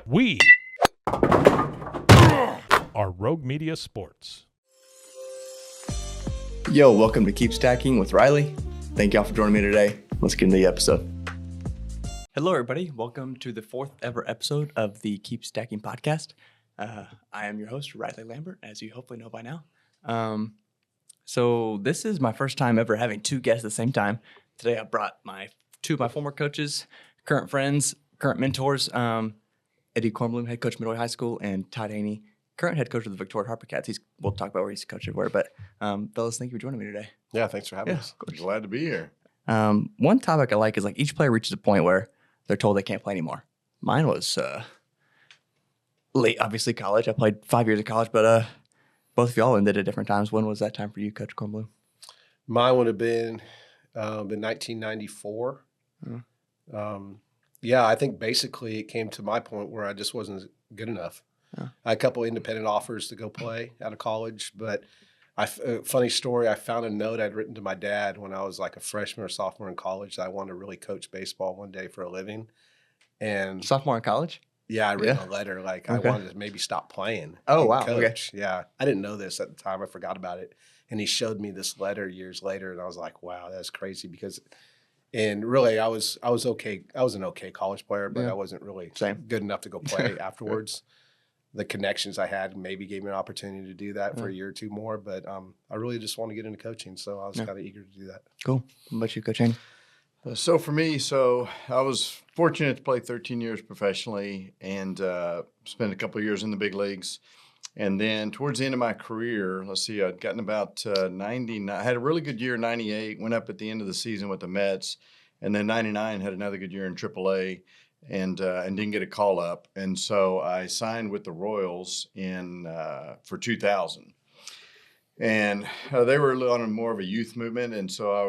We are Rogue Media Sports. Yo, welcome to Keep Stacking with Riley. Thank y'all for joining me today. Let's get into the episode. Hello, everybody. Welcome to the fourth ever episode of the Keep Stacking podcast. I am your host, Riley Lambert, as you hopefully know by now. So this is my first time ever having two guests at the same time. Today, I brought two of my former coaches, current friends, current mentors, Eddie Kornblum, head coach of Midway High School, and Todd Haney, current head coach of the Victoria Harper Cats. We'll talk about where he's coached everywhere. But fellas, thank you for joining me today. Yeah, thanks for having us. Glad to be here. One topic I like is like each player reaches a point where they're told they can't play anymore. Mine was late, obviously college. I played 5 years of college, but both of y'all ended at different times. When was that time for you, Coach Kornblum? Mine would have been in 1994. Yeah, I think basically it came to my point where I just wasn't good enough. I had a couple independent offers to go play out of college, but funny story, I found a note I'd written to my dad when I was like a freshman or sophomore in college that I wanted to really coach baseball one day for a living. And Sophomore in college? yeah, I written a letter like I wanted to maybe stop playing. Oh, wow. Coach. Okay. Yeah, I didn't know this at the time. I forgot about it. And he showed me this letter years later, and I was like, wow, that's crazy because – and really, I was okay. I was an okay college player, but I wasn't really good enough to go play afterwards. The connections I had maybe gave me an opportunity to do that for a year or two more, but I really just want to get into coaching, so I was kind of eager to do that. Cool. What about you, Coach Haney? So for me, I was fortunate to play 13 years professionally and spent a couple of years in the big leagues. And then towards the end of my career, I'd gotten about 99. I had a really good year in 98, went up at the end of the season with the Mets. And then 99 had another good year in AAA and didn't get a call up. And so I signed with the Royals for 2000. And they were on more of a youth movement. And so I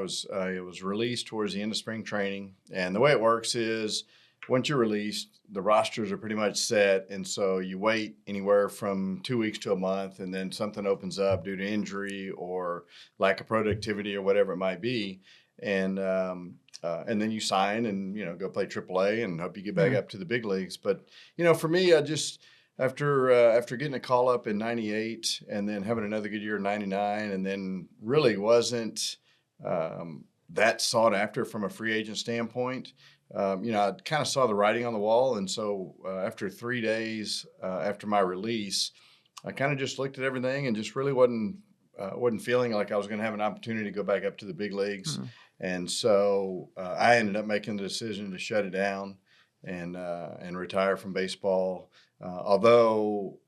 was released towards the end of spring training. And the way it works is once you're released, the rosters are pretty much set. And so you wait anywhere from 2 weeks to a month, and then something opens up due to injury or lack of productivity or whatever it might be. And then you sign and, go play AAA and hope you get back up to the big leagues. But, for me, I just after getting a call up in 98 and then having another good year in 99 and then really wasn't that sought after from a free agent standpoint. I kind of saw the writing on the wall. And so after 3 days after my release, I kind of just looked at everything and just really wasn't feeling like I was going to have an opportunity to go back up to the big leagues. And so I ended up making the decision to shut it down and retire from baseball. Although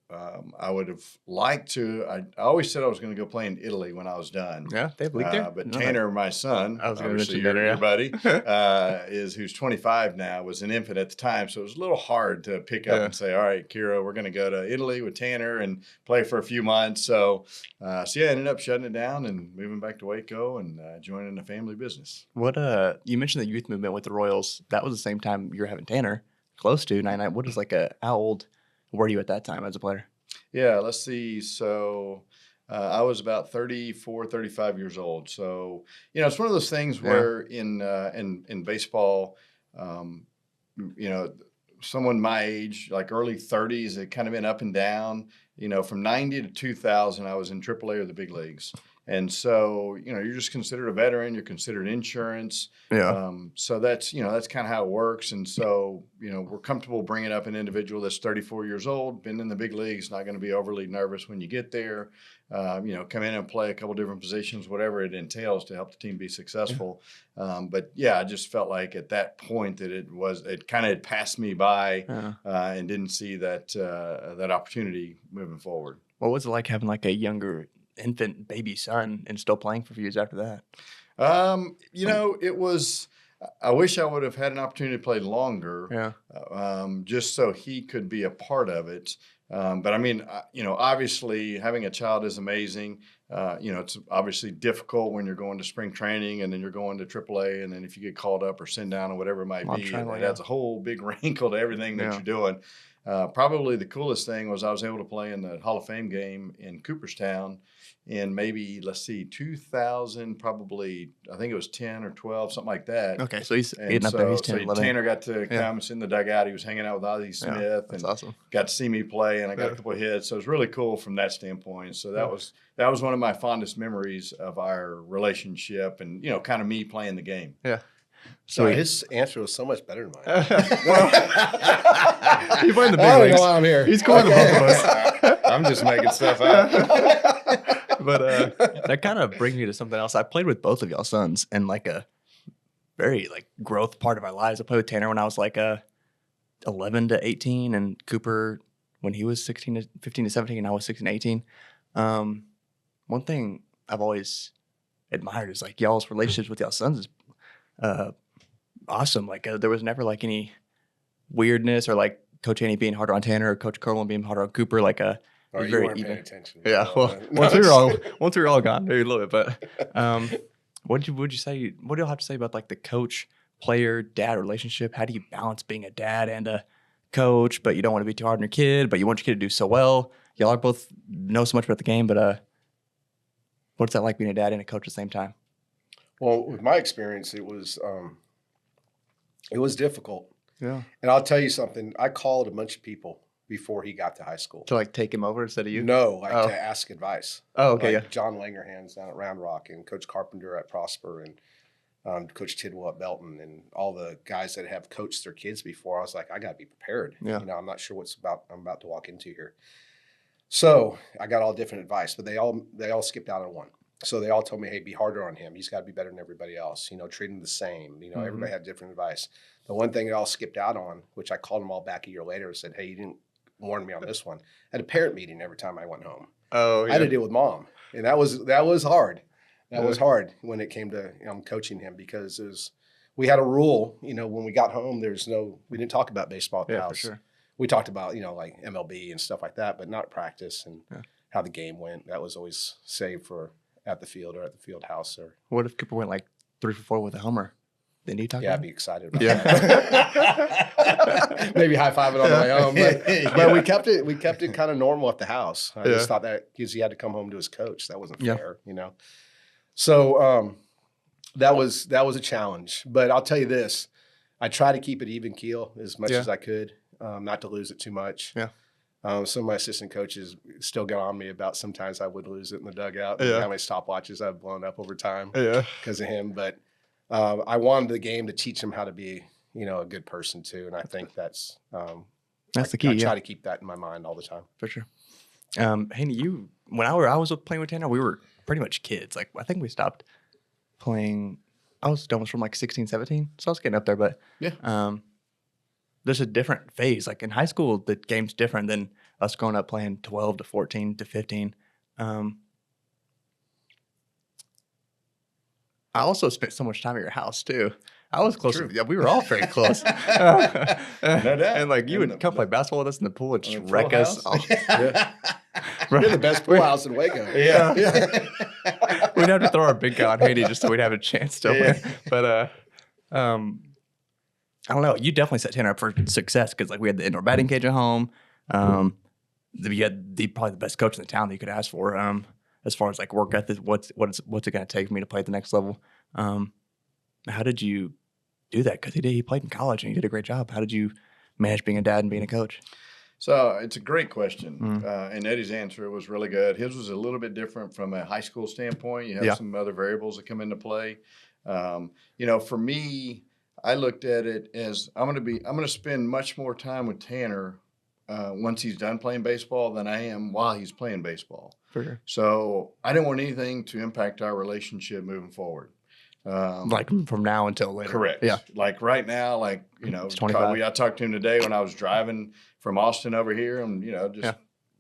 I would have liked to. I always said I was going to go play in Italy when I was done. Yeah, they have league there. But Tanner, my son, I was obviously your buddy, who's 25 now, was an infant at the time. So it was a little hard to pick up and say, all right, Kira, we're going to go to Italy with Tanner and play for a few months. So I ended up shutting it down and moving back to Waco and joining the family business. What you mentioned the youth movement with the Royals. That was the same time you were having Tanner, close to 99. What is how old were you at that time as a player? Yeah, let's see. So I was about 34, 35 years old. So, it's one of those things where in baseball, someone my age, like early 30s, it kind of been up and down. From 90 to 2000, I was in AAA or the big leagues. And so, you're just considered a veteran. You're considered insurance. Yeah. So that's kind of how it works. And so, we're comfortable bringing up an individual that's 34 years old, been in the big leagues, not going to be overly nervous when you get there. Come in and play a couple different positions, whatever it entails to help the team be successful. But I just felt like at that point that it kind of had passed me by and didn't see that opportunity moving forward. What was it like having like a younger infant baby son and still playing for a few years after that? It was, I wish I would have had an opportunity to play longer, just so he could be a part of it. But I mean, obviously having a child is amazing. It's obviously difficult when you're going to spring training and then you're going to AAA, and then if you get called up or sent down or whatever it might be, it adds a whole big wrinkle to everything that you're doing. Probably the coolest thing was I was able to play in the Hall of Fame game in Cooperstown in maybe, 2000, probably, I think it was 10 or 12, something like that. Okay, so he's getting up there. He's 10, 11. Tanner got to come and sit in the dugout. He was hanging out with Ozzie Smith. That's and awesome. Got to see me play, and I got a couple of hits. So it was really cool from that standpoint. So that was one of my fondest memories of our relationship and, kind of me playing the game. Yeah. So his answer was so much better than mine. He's playing the big I don't leagues. know why I'm here. He's cooler than both of us. I'm just making stuff up. But that kind of brings me to something else. I played with both of y'all's sons in like a very growth part of our lives. I played with Tanner when I was 11 to 18, and Cooper when he was 15 to 17, and I was 16 to 18. One thing I've always admired is y'all's relationships with y'all's sons is awesome. There was never any weirdness or Coach Haney being harder on Tanner or Coach Corwin being harder on Cooper. Or you very weren't even. paying attention. Yeah, well, No, once we were all gone, maybe a little bit. But what would you say? What do y'all have to say about the coach player dad relationship? How do you balance being a dad and a coach, but you don't want to be too hard on your kid, but you want your kid to do so well? Y'all are both know so much about the game, but what's that like being a dad and a coach at the same time? Well, with my experience, it was difficult. Yeah. And I'll tell you something. I called a bunch of people before he got to high school. To take him over instead of you? No, Oh. to ask advice. Oh, okay, Like John Langerhans down at Round Rock, and Coach Carpenter at Prosper, and Coach Tidwell at Belton, and all the guys that have coached their kids before. I was like, I got to be prepared. Yeah. I'm not sure I'm about to walk into here. So I got all different advice, but they all skipped out on one. So they all told me, hey, be harder on him. He's got to be better than everybody else. Treat him the same. Everybody had different advice. The one thing they all skipped out on, which I called them all back a year later and said, hey, you didn't warn me on this one. I had a parent meeting every time I went home. Oh, yeah. I had to deal with mom, and that was hard. That was hard when it came to coaching him, because we had a rule. When we got home, we didn't talk about baseball at the house. For sure. We talked about MLB and stuff like that, but not practice and how the game went. That was always saved for at the field or at the field house. Or What if Cooper went 3 for 4 with a homer? Then you talk I'd about be excited about Yeah. that. Maybe high five it on the way home. But we kept it kind of normal at the house. I just thought that because he had to come home to his coach, that wasn't fair, So that was a challenge. But I'll tell you this, I try to keep it even keel as much as I could, not to lose it too much. Yeah. Some of my assistant coaches still get on me about sometimes I would lose it in the dugout and how many stopwatches I've blown up over time because of him. But I wanted the game to teach him how to be, a good person too. And I think that's the key. I try to keep that in my mind all the time. For sure. Haney, when I was playing with Tanner, we were pretty much kids. I think we stopped playing. I was almost from 16, 17, so I was getting up there. But there's a different phase. In high school, the game's different than us growing up playing 12 to 14 to 15. I also spent so much time at your house too. I was close. Yeah, we were all very close. No doubt. And you would come play basketball with us in the pool and just wreck us. You're the best pool house in Waco. Yeah. We'd have to throw our big guy on Haney just so we'd have a chance to win. But I don't know. You definitely set Tanner up for success because we had the indoor batting cage at home. You had probably the best coach in the town that you could ask for. As far as work ethic, what's it going to take for me to play at the next level? How did you do that? Because he played in college and he did a great job. How did you manage being a dad and being a coach? So it's a great question. And Eddie's answer was really good. His was a little bit different from a high school standpoint. You have some other variables that come into play. For me, I looked at it as I'm going to spend much more time with Tanner once he's done playing baseball than I am while he's playing baseball. For sure. So I didn't want anything to impact our relationship moving forward. From now until later. Correct. Yeah. Right now, It's 25. I talked to him today when I was driving from Austin over here, and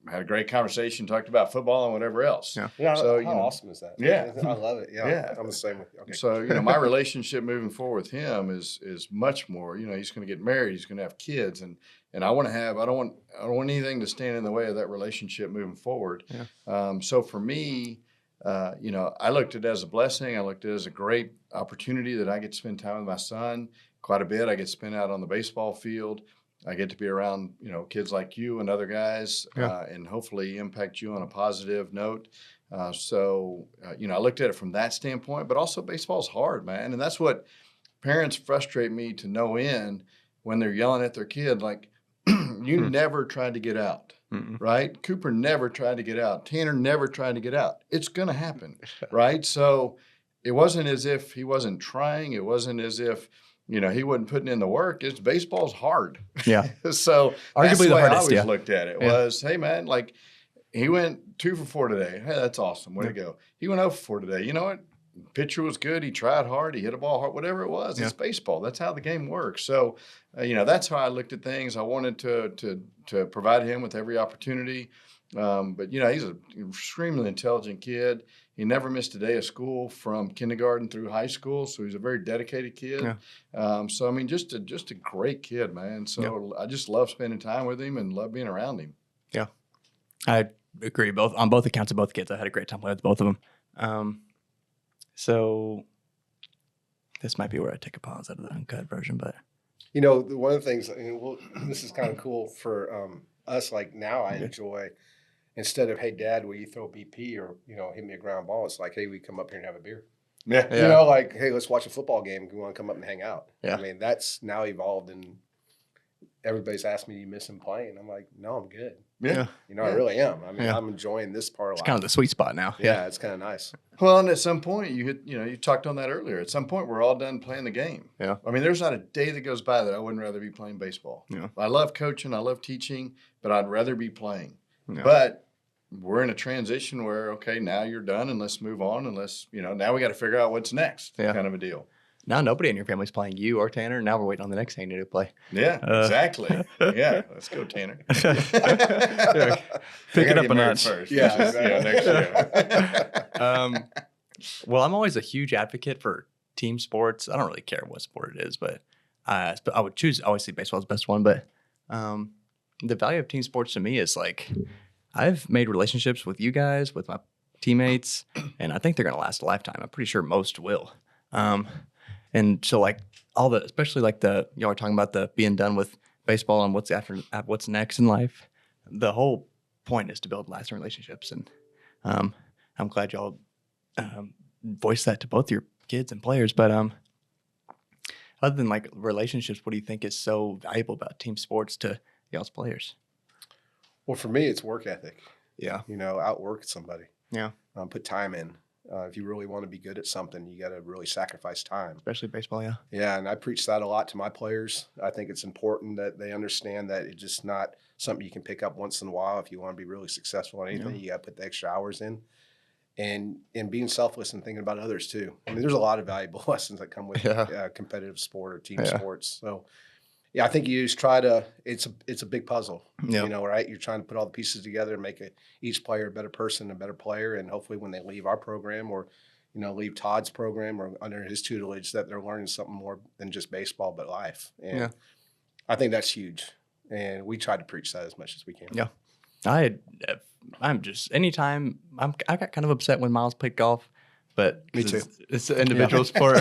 had a great conversation, talked about football and whatever else. Yeah. Yeah, So, how awesome is that? Yeah. I love it. Yeah, Yeah. I'm the same with you. Okay. So, my relationship moving forward with him is much more, he's going to get married, he's going to have kids, and I want to have, I don't want anything to stand in the way of that relationship moving forward. Yeah. So for me, I looked at it as a blessing. I looked at it as a great opportunity that I get to spend time with my son quite a bit. I get to spend out on the baseball field. I get to be around, kids like you and other guys, and hopefully impact you on a positive note. So I looked at it from that standpoint, but also baseball's hard, man. And that's what parents frustrate me to no end when they're yelling at their kid, like, you never tried to get out, right? Cooper never tried to get out. Tanner never tried to get out. It's going to happen, right? So it wasn't as if he wasn't trying. It wasn't as if, he wasn't putting in the work. It's baseball's hard. Yeah. So Arguably that's the the way hardest, I always yeah. looked at it Yeah. was, hey, man, like he went 2 for 4 today. Hey, that's awesome. Way to go. He went 0 for 4 today. You know what? Pitcher was good. He tried hard. He hit a ball hard. Whatever it was, it's baseball. That's how the game works. So, that's how I looked at things. I wanted to provide him with every opportunity. But he's an extremely intelligent kid. He never missed a day of school from kindergarten through high school. So he's a very dedicated kid. Yeah. So I mean, just a great kid, man. So I just love spending time with him and love being around him. Yeah. I agree on both accounts of both kids. I had a great time playing with both of them. So this might be where I take a pause out of the uncut version, but One of the things, this is kind of cool for us. Like now, I enjoy instead of, hey, Dad, will you throw BP or hit me a ground ball? It's like, hey, we come up here and have a beer. Yeah. Like, hey, let's watch a football game. You want to come up and hang out? Yeah. I mean, that's now evolved, and everybody's asked me, do you miss him playing? I'm like, no, I'm good. Yeah. I really am. I mean, Yeah. I'm enjoying this part a it's lot. kind of the sweet spot now. Yeah, it's kind of nice. Well, and at some point you hit, you talked on that earlier. At some point we're all done playing the game. Yeah. I mean, there's not a day that goes by that I wouldn't rather be playing baseball. Yeah. I love coaching. I love teaching, but I'd rather be playing. Yeah. But we're in a transition where, okay, now you're done and let's move on. And let's, now we got to figure out what's next kind of a deal. Now nobody in your family's playing you or Tanner. Now we're waiting on the next thing to play. Yeah, exactly. Yeah. Let's go, Tanner. Pick I it gotta up get a married notch. first. Yeah, Next year. Well, I'm always a huge advocate for team sports. I don't really care what sport it is, but I would choose, obviously, baseball is the best one. But the value of team sports to me is like I've made relationships with you guys, with my teammates, and I think they're going to last a lifetime. I'm pretty sure most will. And so like especially like y'all are talking about the being done with baseball and what's next in life. The whole point is to build lasting relationships. And I'm glad y'all voiced that to both your kids and players. But other than like relationships, what do you think is so valuable about team sports to y'all's players? Well, for me, it's work ethic. Yeah. Outwork somebody. Yeah. Put time in. If you really want to be good at something, you got to really sacrifice time. Especially baseball, yeah. Yeah, and I preach that a lot to my players. I think it's important that they understand that it's just not something you can pick up once in a while. If you want to be really successful in anything, you got to put the extra hours in. And being selfless and thinking about others too. I mean, there's a lot of valuable lessons that come with competitive sport or team sports. So, yeah, I think you just try to. It's a big puzzle. Yeah. Right? You're trying to put all the pieces together and make each player a better person, a better player, and hopefully when they leave our program or leave Todd's program or under his tutelage, that they're learning something more than just baseball but life. And I think that's huge. And we try to preach that as much as we can. Yeah. I'm just anytime I got kind of upset when Miles played golf, but Me too. It's an individual sport.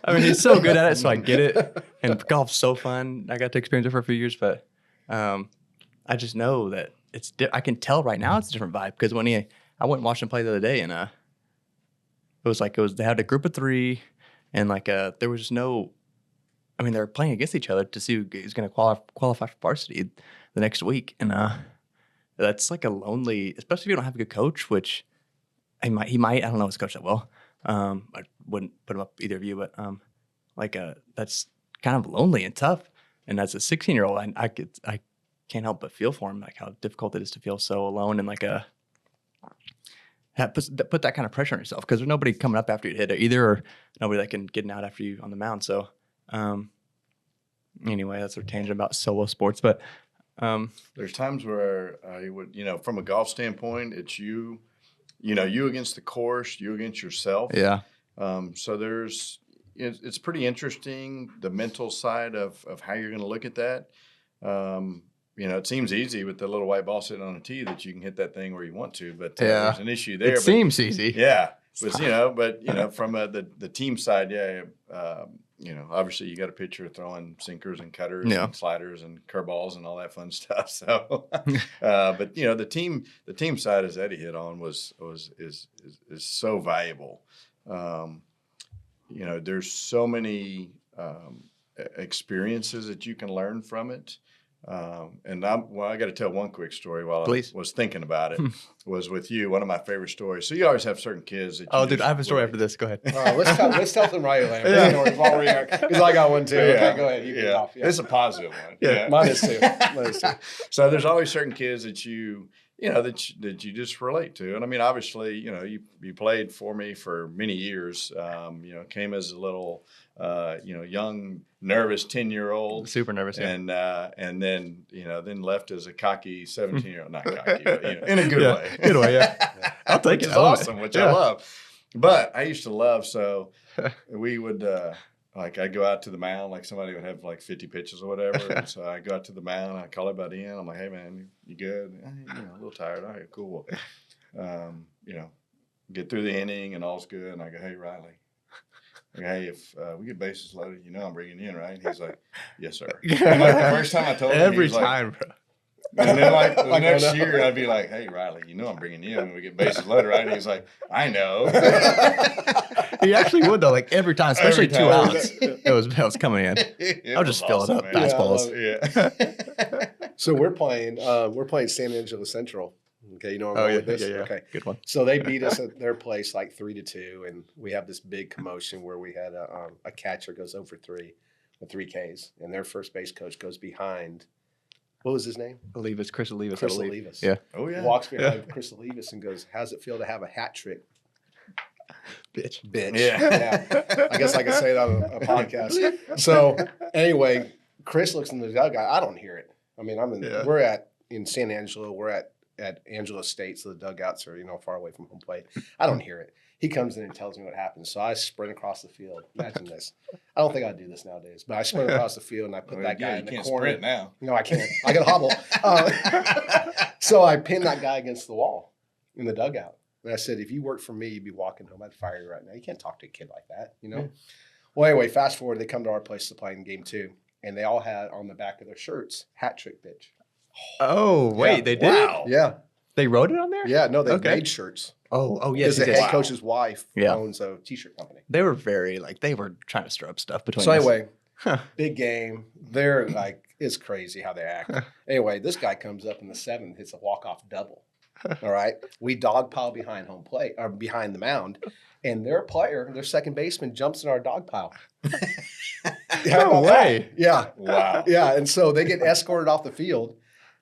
I mean, he's so good at it, so I get it. And golf's so fun. I got to experience it for a few years, but I just know that I can tell right now it's a different vibe because when I went and watched him play the other day, and they had a group of 3, and there was just no. I mean, they were playing against each other to see who is going to qualify for varsity the next week, and that's like a lonely, especially if you don't have a good coach, which he might. I don't know his coach that well. I wouldn't put him up either of you, but that's kind of lonely and tough. And as a 16-year-old, I can't help but feel for him, like how difficult it is to feel so alone and put that kind of pressure on yourself because there's nobody coming up after you hit it either, or nobody that can get out after you on the mound. So anyway, that's a tangent about solo sports, but There's times where I would, from a golf standpoint, it's you against the course, you against yourself. Yeah. So it's pretty interesting, the mental side of how you're going to look at that. It seems easy with the little white ball sitting on a tee that you can hit that thing where you want to, but there's an issue there. It seems easy. Yeah. But from the team side, obviously you got a pitcher throwing sinkers and cutters and sliders and curveballs and all that fun stuff. So, but the team side, as Eddie hit on, is so valuable. There's so many experiences that you can learn from it. And I got to tell one quick story while Please. I was thinking about it. Was with you. One of my favorite stories. So you always have certain kids that. Oh, dude, I have a story after this. Go ahead. Let's tell them right away. Because I got one too. Yeah. Okay, go ahead. You get off. It's a positive one. Yeah. Mine is too. So there's always certain kids that you that you just relate to. And I mean, obviously, you played for me for many years. Came as a little, young, nervous 10-year-old. Super nervous. Yeah. And then, then left as a cocky 17-year-old, not cocky, but, in a good way. Good way, yeah. I'll take Which it. is awesome, which I love. But I used to love, so we would, I'd go out to the mound, like somebody would have like 50 pitches or whatever. And so I go out to the mound, I call everybody in. I'm like, hey, man, you good? A little tired. All right, cool. Get through the inning and all's good. And I go, hey, Riley. Hey, if we get bases loaded, I'm bringing you in, right? And he's like, yes, sir. And like the first time I told him, every he was time, like, bro. And then like the next year, I'd be like, hey, Riley, I'm bringing you in when we get bases loaded, right? And he's like, I know. He actually would, though, like every time, especially Every 2 time. outs. It was coming in. I'll just fill it up. Man. Fastballs. Yeah. So we're playing San Angelo Central. Okay, where I'm going with this? Yeah. Okay. Good one. So they beat us at their place like 3-2, and we have this big commotion where we had a catcher goes over 3 with 3 Ks, and their first base coach goes behind. What was his name? Olivas, Chris Olivas. Chris I believe. Olivas. Yeah. Oh, yeah. Walks behind Chris Olivas and goes, "How's it feel to have a hat trick?" Bitch. Yeah. I guess I could say that on a podcast. So anyway, Chris looks in the dugout. I don't hear it. I mean, we're in San Angelo. We're at Angelo State, so the dugouts are far away from home plate. I don't hear it. He comes in and tells me what happens. So I sprint across the field. Imagine this. I don't think I'd do this nowadays, but I sprint across the field and I put that guy in the corner. Sprint now. No, I can't. I can hobble. So I pinned that guy against the wall in the dugout. And I said, if you worked for me, you'd be walking home. I'd fire you right now. You can't talk to a kid like that, Well, anyway, fast forward. They come to our place to play in game 2, and they all had on the back of their shirts, hat trick bitch. Oh, wait, Yeah. they did? Wow. Yeah. They wrote it on there? Yeah, no, they Okay. made shirts. Oh, yes. Because the head coach's wife Yeah. owns a T-shirt company. They were they were trying to stir up stuff between So us. anyway, Huh. big game. They're like, it's crazy how they act. Anyway, this guy comes up in the 7th, hits a walk-off double. All right. We dogpile behind home plate or behind the mound, and their second baseman, jumps in our dogpile. No way. Yeah. Wow. Yeah. And so they get escorted off the field,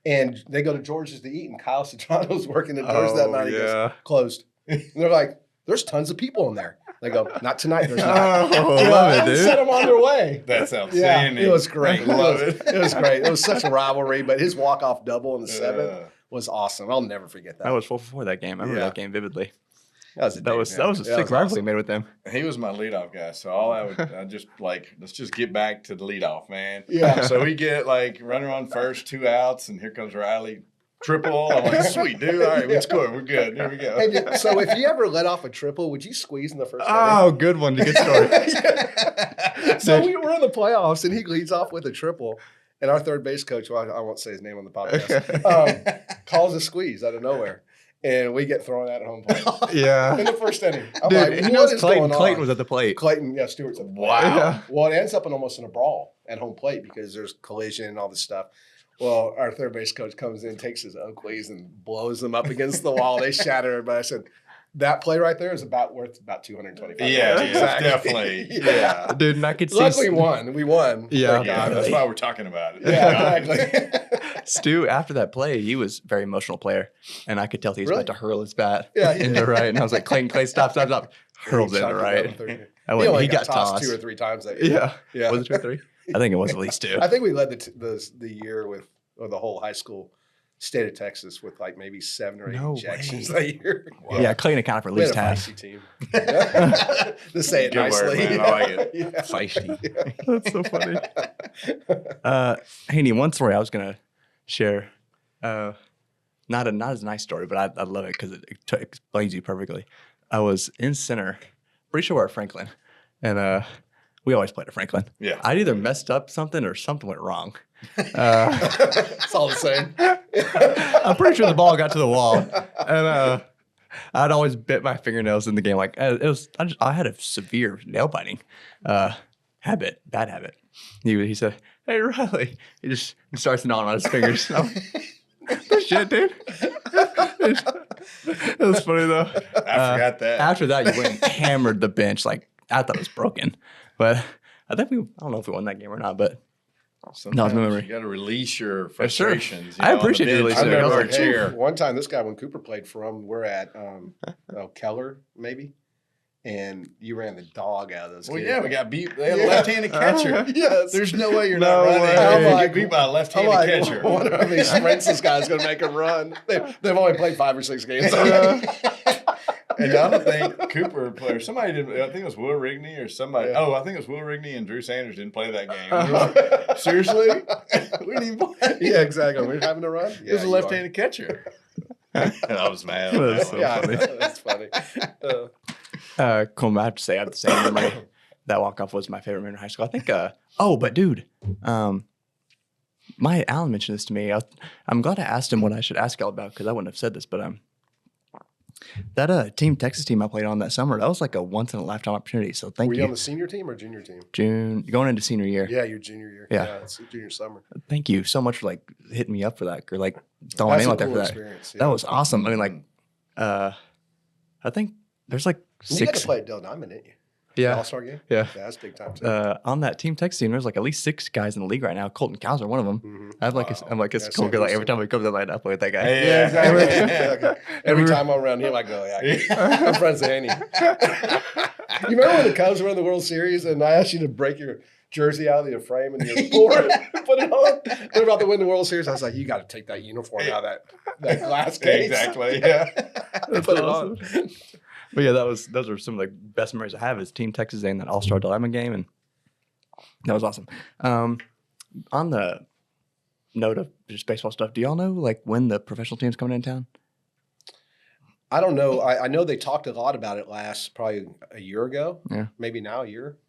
and they go to George's to eat, and Kyle Citrano's working at George's that night. He goes, closed. And they're like, there's tons of people in there. They go, not tonight. There's not. Oh, love it, I dude. Set them on their way. That's Yeah, outstanding. it was great. Love it. It was great. It was such a rivalry, but his walk-off double in the 7th Yeah. was awesome. I'll never forget that. I was 4-4 that game. I remember Yeah. that game vividly. That was a That was a sick rivalry rivalry made with them. He was my leadoff guy, so I just let's just get back to the leadoff, man. Yeah. So we get runner on first, 2 outs, and here comes Riley, triple. I'm like, sweet dude, all right, we scored, we're good. Here we go. Hey, so if you ever let off a triple, would you squeeze in the first Oh, good one. Good story. inning? So we were in the playoffs, and he leads off with a triple. And our third base coach, well, I won't say his name on the podcast, calls a squeeze out of nowhere. And we get thrown out at home plate Yeah. in the first inning. I'm Dude, like, he what knows is Clayton. going on? Clayton was at the plate. Clayton, yeah, Stewart's at the plate. Wow. Yeah. Well, it ends up almost in a brawl at home plate because there's collision and all this stuff. Well, our third base coach comes in, takes his Oakleys and blows them up against the wall. They shatter everybody. I said, that play right there is worth about $225. Yeah, exactly. definitely. Yeah. Dude, and I could see Luckily, we won. Yeah. Thank Yeah, God. that's why we're talking about it. Yeah, exactly. Stu, after that play, he was a very emotional player. And I could tell he was Really? about to hurl his bat Yeah, he into did. right. And I was like, Clay, stop. Hurls into right. I He went, only he got tossed tossed. 2 or 3 times that year. Yeah. Yeah. Was it 2 or 3? I think it was at least 2. I think we led the year with the whole high school state of Texas with like maybe 7 or 8 No ejections way. that year. Yeah, Clayton accounted for at We had least a half. feisty team. To say it Good word, nicely. man. I like it. Yeah. Feisty. That's so funny. Haney, one story I was gonna share. Not as nice story, but I love it because it explains you perfectly. I was in center, pretty sure we're at Franklin, and we always played at Franklin. Yeah. I'd either messed up something or something went wrong. It's all the same. I'm pretty sure the ball got to the wall, and I'd always bit my fingernails in the game. Like it was, I had a severe nail biting bad habit. He said, "Hey Riley," he starts gnawing on his fingers. And I'm like, shit, dude. It was funny though. I forgot that. After that, you went and hammered the bench. Like I thought it was broken, but I don't know if we won that game or not, but. Sometimes memory. you got to release your sure. frustrations. I appreciate you I releasing it. I was remember like, chair. one time this guy, when Cooper played for him, we're at Keller, maybe, and you ran the dog out of those Well, kids. yeah, we got beat. They had a left-handed catcher. Yes. There's no way you're No not running. way. I'm I'm like, like, beat by a I'm left-handed like, catcher. I wonder how many sprints this guy's going to make him run. They've only played 5 or 6 games. And I don't think Cooper played. Or somebody did. I think it was Will Rigney or somebody. Yeah. Oh, I think it was Will Rigney and Drew Sanders didn't play that game. We were like, seriously? We didn't even play. Yeah, exactly. We're having to run. It was a you left-handed catcher. And I was mad. on That's that so one. Yeah, funny. that's funny. Cool. I have to say, I have the same memory. That walk-off was my favorite memory in high school. I think, but dude, my Alan mentioned this to me. I'm glad I asked him what I should ask y'all about because I wouldn't have said this, but that Team Texas team I played on that summer, that was like a once-in-a-lifetime opportunity. So thank Were you you. on the senior team or junior team? June, going into senior year. Yeah, your junior year. Yeah. It's junior summer. Thank you so much for like hitting me up for that or like throwing my That's name a out there cool for that. experience. That was awesome. I mean, like, I think there's like You got 6. to play at Del Diamond, didn't you? Yeah. All-Star game? Yeah. That's big time, too. On that Team Texas team, there's like at least 6 guys in the league right now. Colton Cowser, one of them. Mhm. I have like, Wow. I'm like, it's Yeah, cool. Sam 'Cause, like every Houston. time we come to the line, I play with that guy. Yeah, exactly. Yeah. Every time I'm around him, I go, yeah, I'm friends with Andy. You remember when the Cubs were in the World Series and I asked you to break your jersey out of the frame and you put it on? They're about to win the World Series. I was like, you got to take that uniform out of that glass case. Exactly. Yeah. That's Put it awesome. on. But yeah, those are some of the best memories I have is Team Texas and that All-Star Diamond game, and that was awesome. On the note of just baseball stuff, do y'all know like when the professional team's coming in town? I don't know. I know they talked a lot about it probably a year ago. Yeah. Maybe now a year.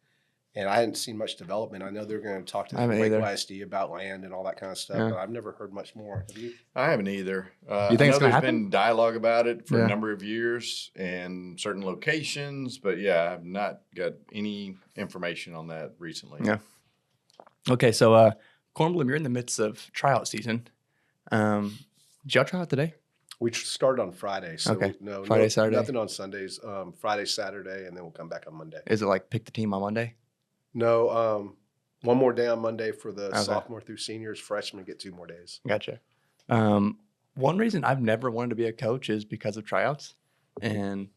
And I hadn't seen much development. I know they're going to talk to I the haven't Waco either. ISD about land and all that kind of stuff, Yeah. but I've never heard much more. Have you? I haven't either. You think I it's know gonna there's happen? been dialogue about it for Yeah. a number of years and certain locations, but yeah, I've not got any information on that recently. Yeah. Okay, so Corn Bloom, you're in the midst of tryout season. Did y'all try out today? We started on Friday. So Okay. no, Friday, Saturday? Nothing on Sundays. Friday, Saturday, and then we'll come back on Monday. Is it like pick the team on Monday? No, one more day on Monday for the Okay. sophomore through seniors. Freshmen get 2 more days. Gotcha. One reason I've never wanted to be a coach is because of tryouts, and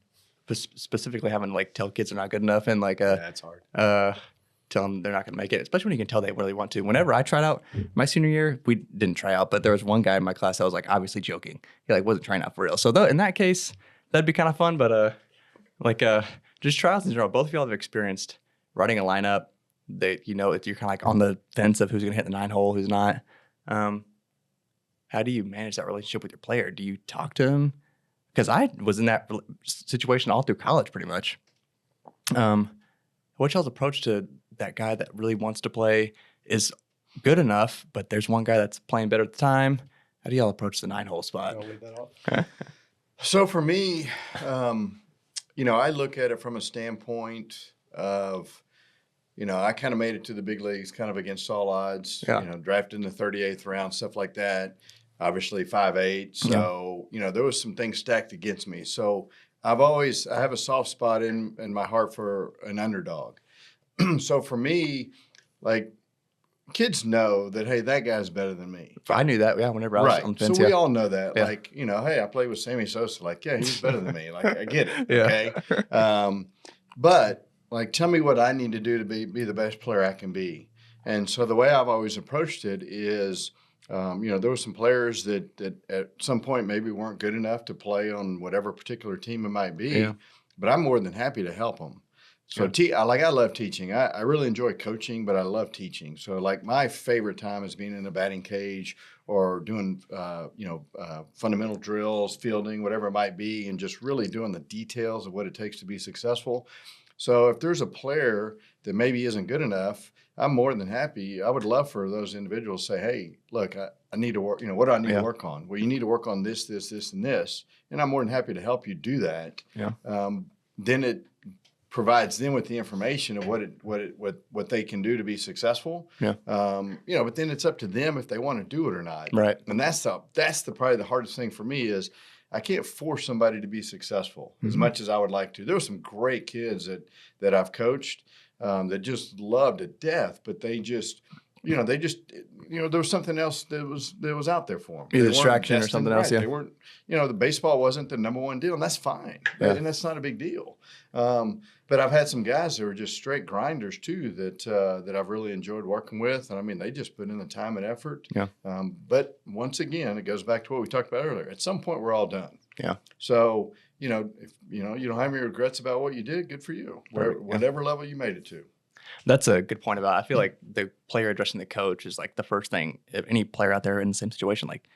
specifically having to like tell kids they're not good enough and like Yeah, it's hard. tell them they're not going to make it, especially when you can tell they really want to. Whenever I tried out my senior year, we didn't try out, but there was one guy in my class that was like obviously joking. He like wasn't trying out for real. So in that case, that'd be kind of fun. But just tryouts in general. Both of y'all have experienced writing a lineup. That you're kind of like on the fence of who's going to hit the 9 hole, who's not. How do you manage that relationship with your player? Do you talk to him? Because I was in that situation all through college, pretty much. What's y'all's approach to that guy that really wants to play is good enough, but there's one guy that's playing better at the time? How do y'all approach the 9 hole spot? I'll leave that off. So for me, I look at it from a standpoint of, I kind of made it to the big leagues kind of against all odds, Yeah. Drafted in the 38th round, stuff like that. Obviously 5'8". So, there was some things stacked against me. So I have a soft spot in my heart for an underdog. So for me, like kids know that, hey, that guy's better than me. I knew that, yeah, whenever I was Right. on the fence. So we yeah. all know that. Yeah. Like, hey, I played with Sammy Sosa. Like, yeah, he's better than me. Like, I get it. Yeah. Okay. But like, tell me what I need to do to be the best player I can be. And so the way I've always approached it is, There were some players that at some point maybe weren't good enough to play on whatever particular team it might be, Yeah. but I'm more than happy to help them. So I love teaching. I really enjoy coaching, but I love teaching. So like my favorite time is being in a batting cage or doing, fundamental drills, fielding, whatever it might be, and just really doing the details of what it takes to be successful. So if there's a player that maybe isn't good enough, I'm more than happy. I would love for those individuals to say, hey, look, I need to work, what do I need to work on? Well, you need to work on this, this, this, and this. And I'm more than happy to help you do that. Yeah. Then it provides them with the information of what they can do to be successful. Yeah. But then it's up to them if they want to do it or not. Right. And that's probably the hardest thing for me is I can't force somebody to be successful as much as I would like to. There were some great kids that I've coached that just loved to death, but they just, there was something else that was out there for them. Either distraction or something else. Yeah. They weren't, the baseball wasn't the number one deal, and that's fine. Yeah. And that's not a big deal. But I've had some guys that were just straight grinders too that I've really enjoyed working with. And I mean, they just put in the time and effort. Yeah. But once again, it goes back to what we talked about earlier. At some point, we're all done. Yeah. So, if you don't have any regrets about what you did, good for you. Whatever level you made it to. That's a good point about it. I feel like the player addressing the coach is like the first thing. If any player out there in the same situation, like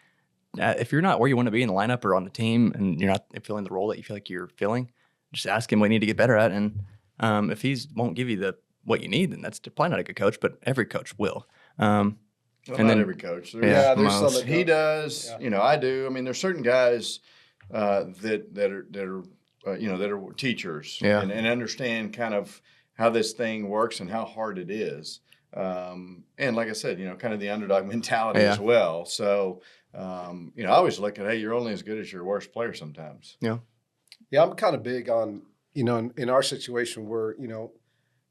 if you're not where you want to be in the lineup or on the team and you're not filling the role that you feel like you're filling, just ask him what you need to get better at. And if he won't give you what you need, then that's probably not a good coach, but every coach will. Well, and not then every coach. there's Miles. some that He don't. does. Yeah. I do. I mean, there's certain guys that are teachers Yeah. and understand kind of how this thing works and how hard it is. And like I said, kind of the underdog mentality Yeah. as well. So, I always look at, hey, you're only as good as your worst player sometimes. Yeah, I'm kind of big on, in our situation, we're,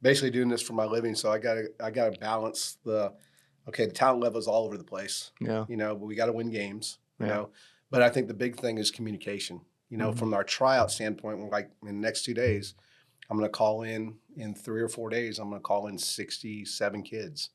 basically doing this for my living. So I gotta balance the talent level is all over the place, Yeah. but we got to win games, you Yeah. know. But I think the big thing is communication. From our tryout standpoint, like in the next 2 days, I'm going to call in 3 or 4 days. I'm going to call in 67 kids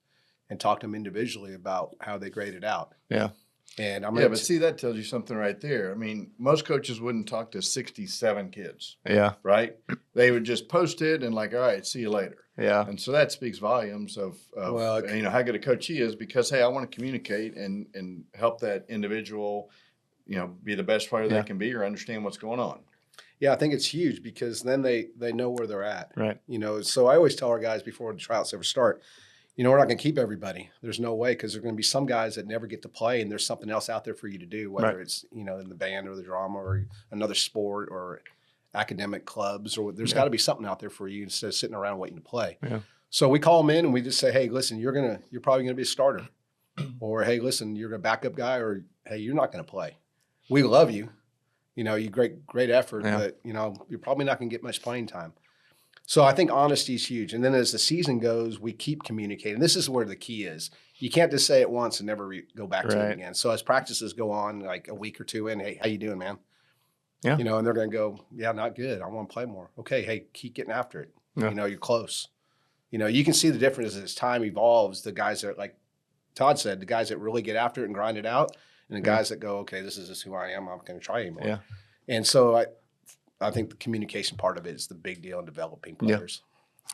and talk to them individually about how they graded out. Yeah. And I'm Yeah, going but see, that tells you something right there. I mean, most coaches wouldn't talk to 67 kids, Yeah. right? They would just post it and like, all right, see you later. Yeah. And so that speaks volumes of Well, how good a coach he is because, hey, I want to communicate and help that individual, be the best player Yeah. they can be or understand what's going on. Yeah, I think it's huge because then they know where they're at. Right. So I always tell our guys before the tryouts ever start, we're not going to keep everybody. There's no way because there's going to be some guys that never get to play and there's something else out there for you to do, whether Right. it's, in the band or the drama or another sport or academic clubs, or there's got to be something out there for you instead of sitting around waiting to play. Yeah. So we call them in and we just say, hey, listen, you're probably going to be a starter. Or, hey, listen, you're a backup guy, or, hey, you're not going to play. We love you. You great effort, Yeah. but, you're probably not going to get much playing time. So I think honesty is huge. And then as the season goes, we keep communicating. This is where the key is. You can't just say it once and never go back to it Right. again. So as practices go on, like a week or two in, hey, how you doing, man? Yeah. And they're going to go, yeah, not good. I want to play more. Okay, hey, keep getting after it. Yeah. You're close. You can see the difference as time evolves. The guys that, like Todd said, the guys that really get after it and grind it out, and the guys that go, okay, this is just who I am. I'm not going to try anymore. Yeah. And so I think the communication part of it is the big deal in developing players.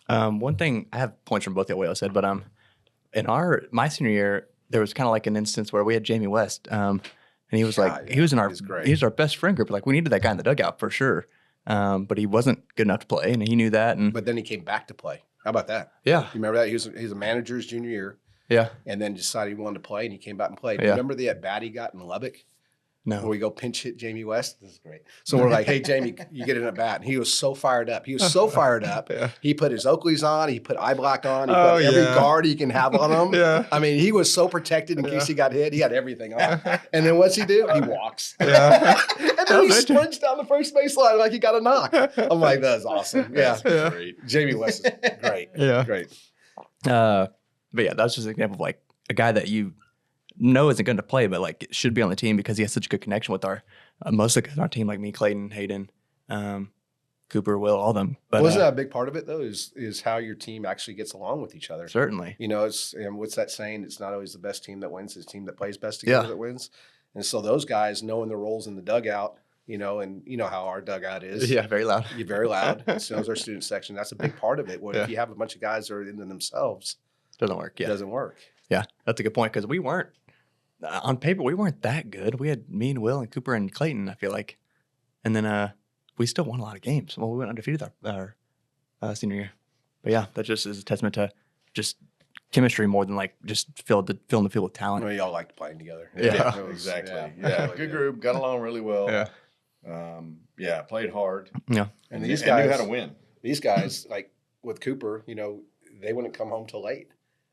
One thing, I have points from both that way I said, but in my senior year, there was kind of like an instance where we had Jamie West, and he was he was our best friend group. Like we needed that guy in the dugout for sure, but he wasn't good enough to play, and he knew that. And But then he came back to play. How about that? yeah, You remember that? He was a manager his junior year, yeah, and then decided he wanted to play, and he came back and played. Yeah. Remember the at bat he got in Lubbock? Where no, we go pinch hit Jamie West. This is great. So we're like, hey, Jamie, you get an at bat. And he was so fired up. He was so fired up. Yeah. He put his Oakleys on. He put eye black on. He Oh, put every yeah. guard he can have on him. Yeah. I mean, he was so protected in case he got hit. He had everything on. And then what's he do? He walks. Yeah. And then he sprints down the first baseline like he got a knock. I'm like, that's awesome. Yeah. Yeah. Great. Jamie West is great. Yeah. Great. But yeah, that's just an example of like a guy that you know isn't going to play, but like should be on the team because he has such a good connection with our most of the guys on our team, like me, Clayton, Hayden. Cooper, Will, all them. But Wasn't that a big part of it though? Is how your team actually gets along with each other. certainly. You know, it's and what's that saying? It's not always the best team that wins; it's the team that plays best Yeah. together that wins. And so those guys knowing their roles in the dugout, you know, and you know how our dugout is. Yeah, very loud. You're very loud. So is our student section. That's a big part of it. Where Yeah. if you have a bunch of guys that are into themselves, Doesn't work. it Yeah, doesn't work. yeah, that's a good point because we weren't on paper. We weren't that good. We had me and Will and Cooper and Clayton. I feel like, and then we still won a lot of games. Well, we went undefeated our senior year. But yeah, that just is a testament to just chemistry more than like just filling the field with I talent. mean, y'all liked playing together. Yeah. It was- Exactly. yeah, Yeah, really good group, got along really well. Yeah. Yeah, played hard. Yeah, And And these knew how guys- to win. These guys, like with Cooper, you know, they wouldn't come home till late.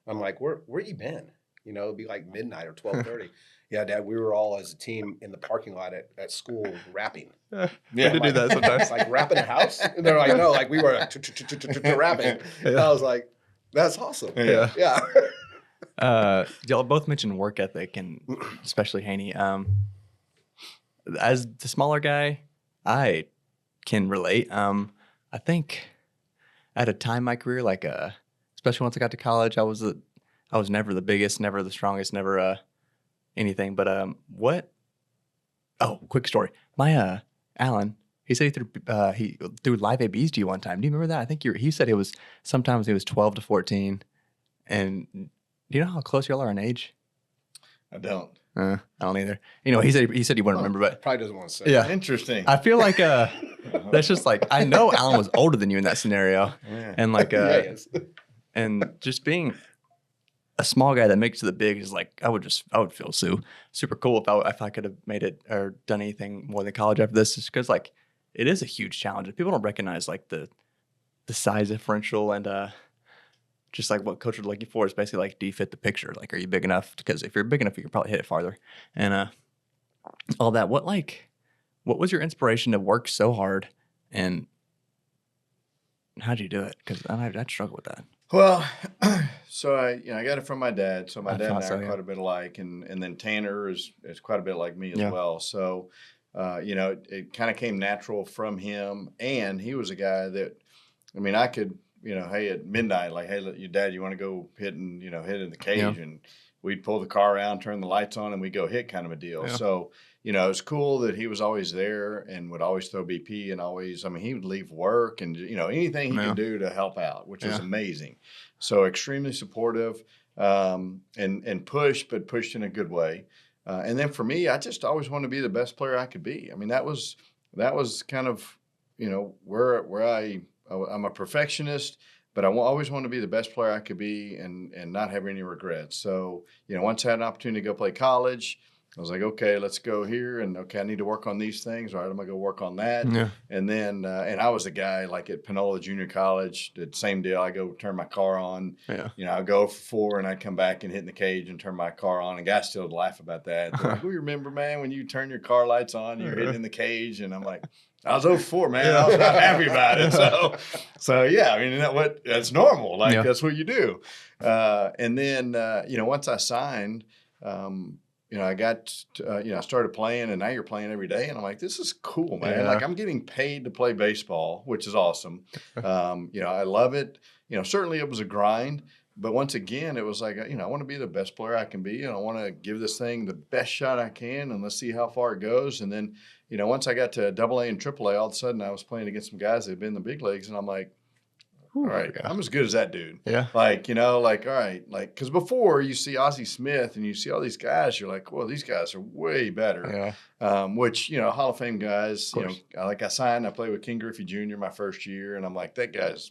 I'm like, where you been? You know, it'd be like midnight or 12:30. Yeah, Dad, we were all as a team in the parking lot at school rapping. Yeah, to do that sometimes. It's like rapping a house. And they're like, no, like we were rapping. And I was like, that's awesome. Yeah. Yeah. Y'all both mentioned work ethic, and especially Haney. As the smaller guy, I can relate. I think at a time in my career, like especially once I got to college, I was never the biggest, never the strongest, never anything. But what? Oh, quick story. My Alan, he said he threw live ABs to you one time. Do you remember that? I think he said it was sometimes it was 12 to 14, and do you know how close y'all are in age? I don't. I don't either. You know, he said he wouldn't remember, but Probably doesn't want to say. yeah, Interesting. I feel like that's just like I know Alan was older than you in that scenario, Yeah. and like Yeah, he is. and just being a small guy that makes it to the big is like I would feel super cool if I could have made it or done anything more than college after this, just because like it is a huge challenge. People don't recognize like the size differential and just like what coach would looking for is basically like, do you fit the picture? Like, are you big enough? Because if you're big enough, you can probably hit it farther. And all that. What was your inspiration to work so hard, and how'd you do it? Because I'd struggle with that. Well, so I got it from my dad. So my I dad and thought I so, are yeah. quite a bit alike, and then Tanner is quite a bit like me as Yeah. well. So, it kind of came natural from him, and he was a guy that, I mean, I could, hey, at midnight, like, hey, look, your dad, you want to go hit in the cage, Yeah. and we'd pull the car around, turn the lights on, and we go hit kind of a deal. Yeah. So, it's cool that he was always there and would always throw BP and always, I mean, he would leave work and, anything he Yeah. could do to help out, which was Yeah. amazing. So extremely supportive and pushed in a good way. And then for me, I just always wanted to be the best player I could be. I mean, that was kind of, where I'm a perfectionist, but I always want to be the best player I could be and not have any regrets. So, once I had an opportunity to go play college, I was like, okay, let's go here. And okay, I need to work on these things. All right, I'm going to go work on that. Yeah. And then, and I was a guy like at Panola Junior College, the same deal. I go turn my car on. Yeah. I'd go for 4 and I'd come back and hit in the cage and turn my car on. And guys still laugh about that. They're like, we remember, man, when you turn your car lights on, you're hitting in the cage. And I'm like, I was 0-4, man. I was not happy about it. So yeah, I mean, that's normal. Like, Yeah. that's what you do. And then, once I signed, I got, I started playing, and now you're playing every day. And I'm like, this is cool, man. Yeah. Like, I'm getting paid to play baseball, which is awesome. I love it. Certainly it was a grind, but once again, it was like, I want to be the best player I can be, and I want to give this thing the best shot I can, and let's see how far it goes. And then, once I got to AA and AAA, all of a sudden I was playing against some guys that had been in the big leagues, and I'm like, all right, yeah. I'm as good as that dude. Yeah. Like, all right, like, because before you see Ozzie Smith and you see all these guys, you're like, well, these guys are way better. Yeah. Which, Hall of Fame guys, Of course. I played with King Griffey Jr. my first year, and I'm like, that guy's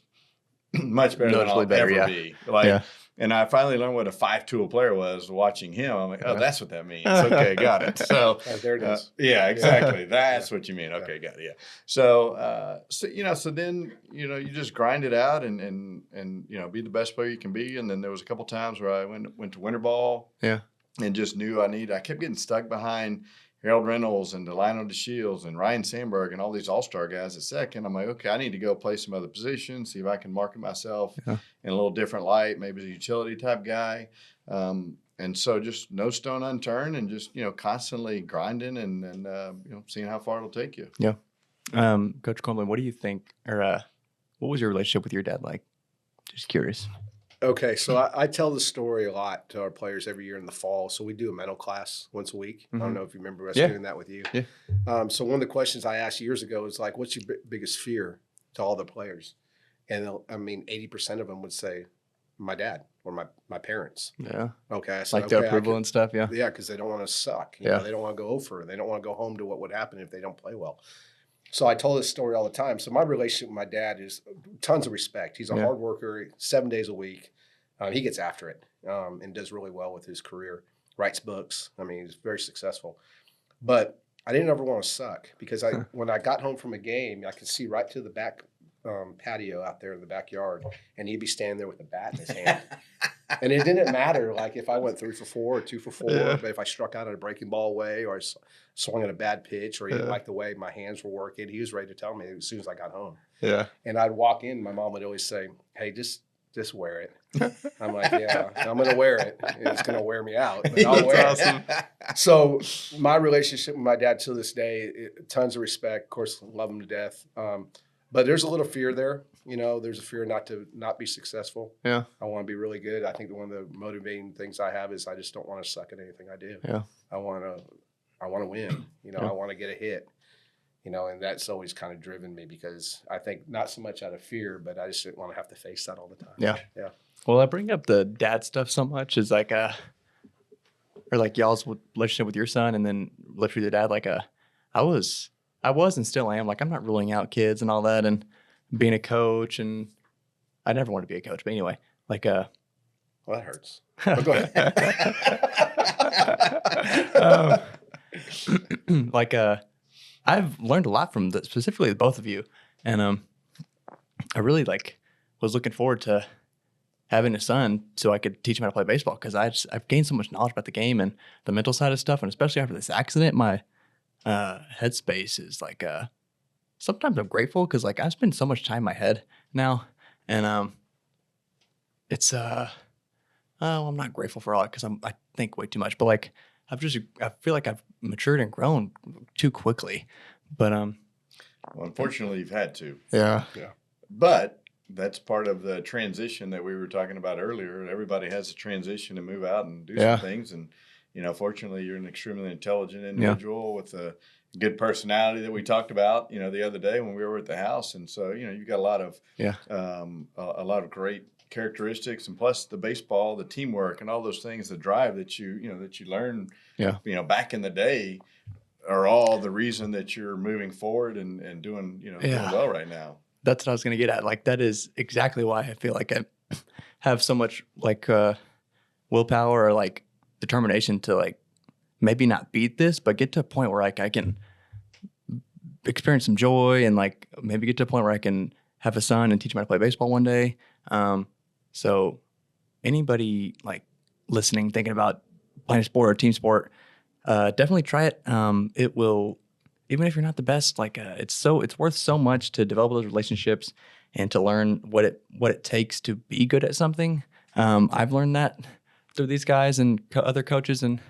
much better than Noticeably I'll better, ever yeah. be. Like, Yeah. and I finally learned what a 5-tool player was watching him. I'm like, oh, Yeah. that's what that means. Okay, got it. So, There it is. yeah, exactly. That's what you mean. Okay, got it. Yeah. So, so then, you just grind it out and be the best player you can be. And then there was a couple times where I went to winter ball. Yeah. And just knew I kept getting stuck behind Harold Reynolds and Delino DeShields and Ryan Sandberg and all these all-star guys at second. I'm like, okay, I need to go play some other positions, see if I can market myself Yeah. in a little different light, maybe as a utility type guy. And so just no stone unturned and just, constantly grinding and seeing how far it'll take you. Coach Cornblin, what do you think, or what was your relationship with your dad like? Just curious. Okay, so I tell the story a lot to our players every year in the fall. So we do a mental class once a week. I don't know if you remember us doing that with you. Yeah. So one of the questions I asked years ago is like, what's your biggest fear to all the players? And I mean, 80% of them would say my dad or my parents. Yeah. Okay. I said, Like the approval and stuff. Yeah. Yeah, because they don't want to suck. You know, they don't want to go over. They don't want to go home to what would happen if they don't play well. So I told this story all the time. So my relationship with my dad is tons of respect. He's a hard worker, 7 days a week. He gets after it and does really well with his career, writes books. I mean, he's very successful. But I didn't ever want to suck because when I got home from a game, I could see right to the back patio out there in the backyard, and he'd be standing there with a bat in his hand. And it didn't matter, like if I went 3 for 4 or 2 for 4, but if I struck out at a breaking ball away or I swung at a bad pitch or he didn't like the way my hands were working, he was ready to tell me as soon as I got home. Yeah. And I'd walk in, my mom would always say, "Hey, just wear it." I'm like, "Yeah, I'm going to wear it. It's going to wear me out, but I'll wear it." So my relationship with my dad to this day, tons of respect. Of course, love him to death. But there's a little fear there. You know, there's a fear not to not be successful. Yeah. I want to be really good. I think one of the motivating things I have is I just don't want to suck at anything I do. Yeah. I want to win. You know, I want to get a hit. You know, and that's always kind of driven me because I think not so much out of fear, but I just didn't want to have to face that all the time. Yeah. Yeah. Well, I bring up the dad stuff so much is like or like y'all's relationship with your son and then literally the dad, like I was and still am, like I'm not ruling out kids and all that and being a coach, and I never wanted to be a coach, but anyway, like Well, that hurts. But go ahead. like I've learned a lot from specifically the both of you, and I really like was looking forward to having a son so I could teach him how to play baseball because I've gained so much knowledge about the game and the mental side of stuff, and especially after this accident, my headspace is like sometimes I'm grateful because like I spend so much time in my head now, and it's well, I'm not grateful for all it because I think way too much, but like I feel like I've matured and grown too quickly, but Well, unfortunately, you've had to. yeah. But that's part of the transition that we were talking about earlier. Everybody has a transition to move out and do some things. And, you know, fortunately, you're an extremely intelligent individual with a good personality that we talked about, you know, the other day when we were at the house. And so, you know, you've got a lot of great characteristics, and plus the baseball, the teamwork, and all those things, the drive that you learn, you know, back in the day, are all the reason that you're moving forward and doing well right now. That's what I was gonna get at. Like that is exactly why I feel like I have so much like willpower or like determination to like maybe not beat this, but get to a point where like I can experience some joy and like maybe get to a point where I can have a son and teach him how to play baseball one day. So anybody like listening, thinking about playing a sport or team sport, definitely try it. It will, even if you're not the best, like it's worth so much to develop those relationships and to learn what it takes to be good at something. I've learned that through these guys and other coaches and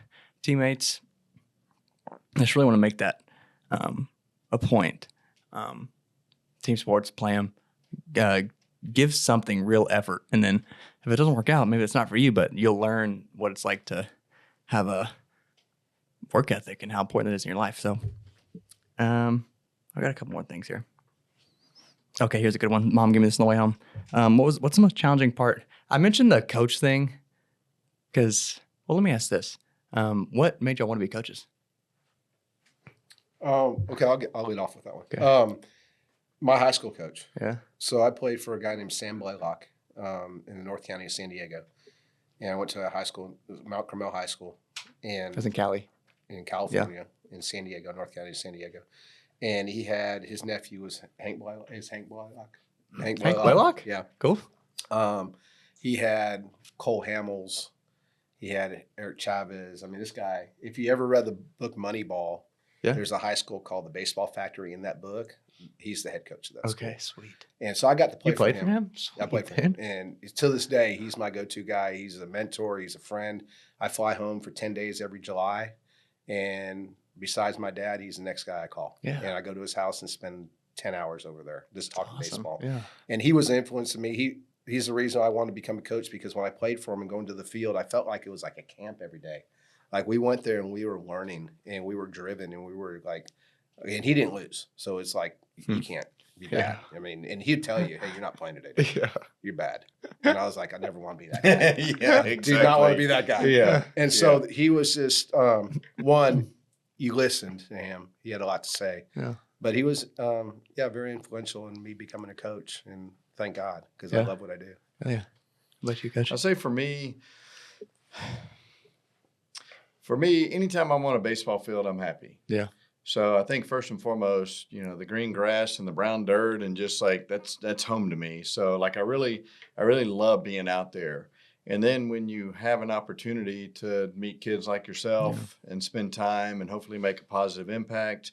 teammates. I just really want to make that a point. Team sports, play them. Give something real effort, and then if it doesn't work out, maybe it's not for you, but you'll learn what it's like to have a work ethic and how important it is in your life. So I got a couple more things here. Okay, here's a good one. Mom gave me this on the way home. What's the most challenging part? I mentioned the coach thing because, well, let me ask this. What made y'all want to be coaches? Okay, I'll lead off with that one. Okay. My high school coach. Yeah. So I played for a guy named Sam Blaylock in the North County of San Diego. And I went to a high school, Mount Carmel High School. And That's in Cali. In California, in San Diego, North County of San Diego. And he had, his nephew was Hank Blaylock. Hank Blaylock? Yeah. Cool. He had Cole Hamels. He had Eric Chavez. I mean, this guy, if you ever read the book Moneyball, there's a high school called the Baseball Factory in that book. He's the head coach of that school. Okay, sweet. And so I got to play You played for him? I played for him. And to this day, he's my go-to guy. He's a mentor. He's a friend. I fly home for 10 days every July. And besides my dad, he's the next guy I call. Yeah. And I go to his house and spend 10 hours over there just talking baseball. Yeah. And he was influencing me. He's the reason I wanted to become a coach, because when I played for him and going to the field, I felt like it was like a camp every day. Like we went there and we were learning and we were driven and we were like, and he didn't lose. So it's like, you can't be bad. I mean, and he'd tell you, hey, you're not playing today. Yeah. You're bad. And I was like, I never want to be that guy. Yeah, exactly. Do not want to be that guy. Yeah. And so he was just, one, you listened to him. He had a lot to say. Yeah. But he was, very influential in me becoming a coach. And thank God, because I Yeah. love what I do. Oh, yeah. Let you coach. I'll say for me, anytime I'm on a baseball field, I'm happy. Yeah. So I think first and foremost, the green grass and the brown dirt and just like that's home to me. So like I really love being out there. And then when you have an opportunity to meet kids like yourself and spend time and hopefully make a positive impact,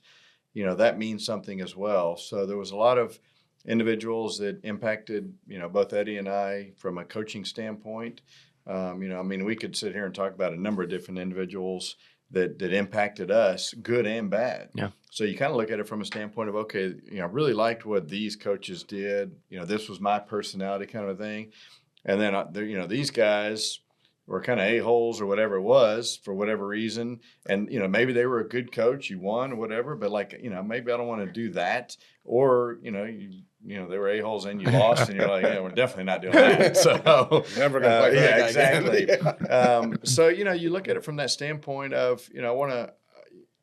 that means something as well. So there was a lot of individuals that impacted, both Eddie and I from a coaching standpoint. We could sit here and talk about a number of different individuals that impacted us, good and bad. Yeah. So you kind of look at it from a standpoint of, okay, I really liked what these coaches did. This was my personality kind of a thing. And then, these guys were kind of a-holes or whatever it was for whatever reason. And, maybe they were a good coach, you won or whatever, but like, maybe I don't want to do that. Or, they were a-holes and you lost and you're like, yeah, we're definitely not doing that. So Never going to play for that guy exactly. again. So, you look at it from that standpoint of, I want to,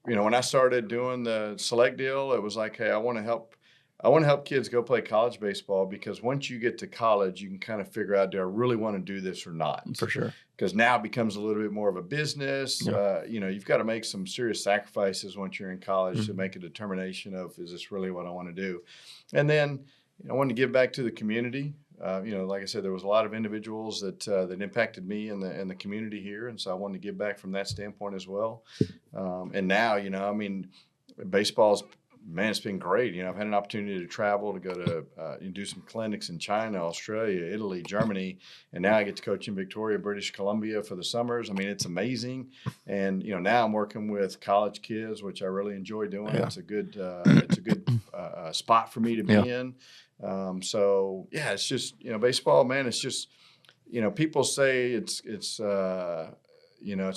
when I started doing the select deal, it was like, hey, I want to help kids go play college baseball, because once you get to college, you can kind of figure out, do I really want to do this or not? For sure. Because now it becomes a little bit more of a business. Yeah. You've got to make some serious sacrifices once you're in college to make a determination of, is this really what I want to do? And then I wanted to give back to the community. Like I said, there was a lot of individuals that impacted me in the community here, and so I wanted to give back from that standpoint as well. And now, baseball's, man, it's been great. I've had an opportunity to travel, to go to and do some clinics in China, Australia, Italy, Germany, and now I get to coach in Victoria, British Columbia for the summers. I mean, it's amazing. And now I'm working with college kids, which I really enjoy doing. Yeah. It's a good spot for me to be in. It's just baseball, man. It's just people say it's it's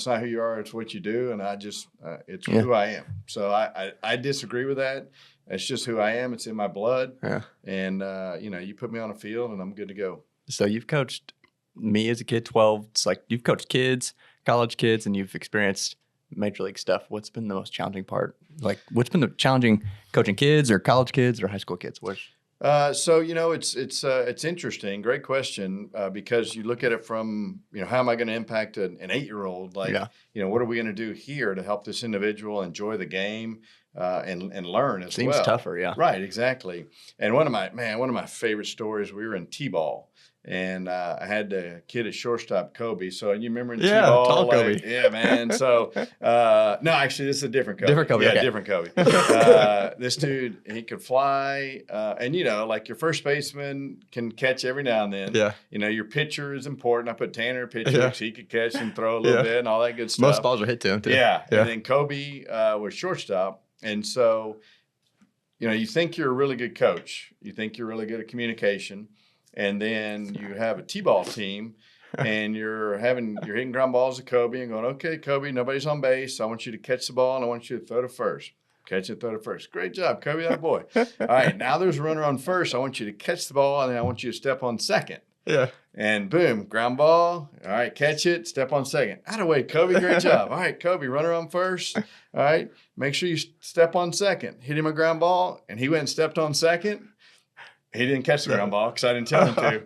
not who you are, it's what you do. And I just, it's who I am. So I disagree with that. It's just who I am. It's in my blood. Yeah. And, you put me on a field and I'm good to go. So you've coached me as a kid, 12. It's like you've coached kids, college kids, and you've experienced major league stuff. What's been the most challenging part? Like, what's been the challenging coaching kids or college kids or high school kids? It's interesting. Great question. Because you look at it from, how am I going to impact an 8-year-old? Like, what are we going to do here to help this individual enjoy the game and learn as well? Seems tougher, yeah. Right, exactly. And one of my favorite stories, we were in T-ball. And I had a kid at shortstop, Kobe. So you remember in T-ball? Tall Kobe. Yeah, man. So, no, actually, this is a different Kobe. Different Kobe, Yeah, okay. different Kobe. This dude, he could fly. And, like your first baseman can catch every now and then. Yeah. Your pitcher is important. I put Tanner in pitcher Yeah. because he could catch and throw a little bit and all that good stuff. Most balls are hit to him, too. Yeah. Yeah. And then Kobe was shortstop. And so, you think you're a really good coach. You think you're really good at communication. And then you have a T-ball team and you're hitting ground balls at Kobe and going, okay, Kobe, nobody's on base. I want you to catch the ball and I want you to throw to first. Catch it, throw to first. Great job, Kobe, that boy. All right, now there's a runner on first. I want you to catch the ball and then I want you to step on second. Yeah. And boom, ground ball. All right, catch it, step on second. Out of way, Kobe, great job. All right, Kobe, runner on first. All right, make sure you step on second. Hit him a ground ball and he went and stepped on second. He didn't catch the ground ball because I didn't tell him to.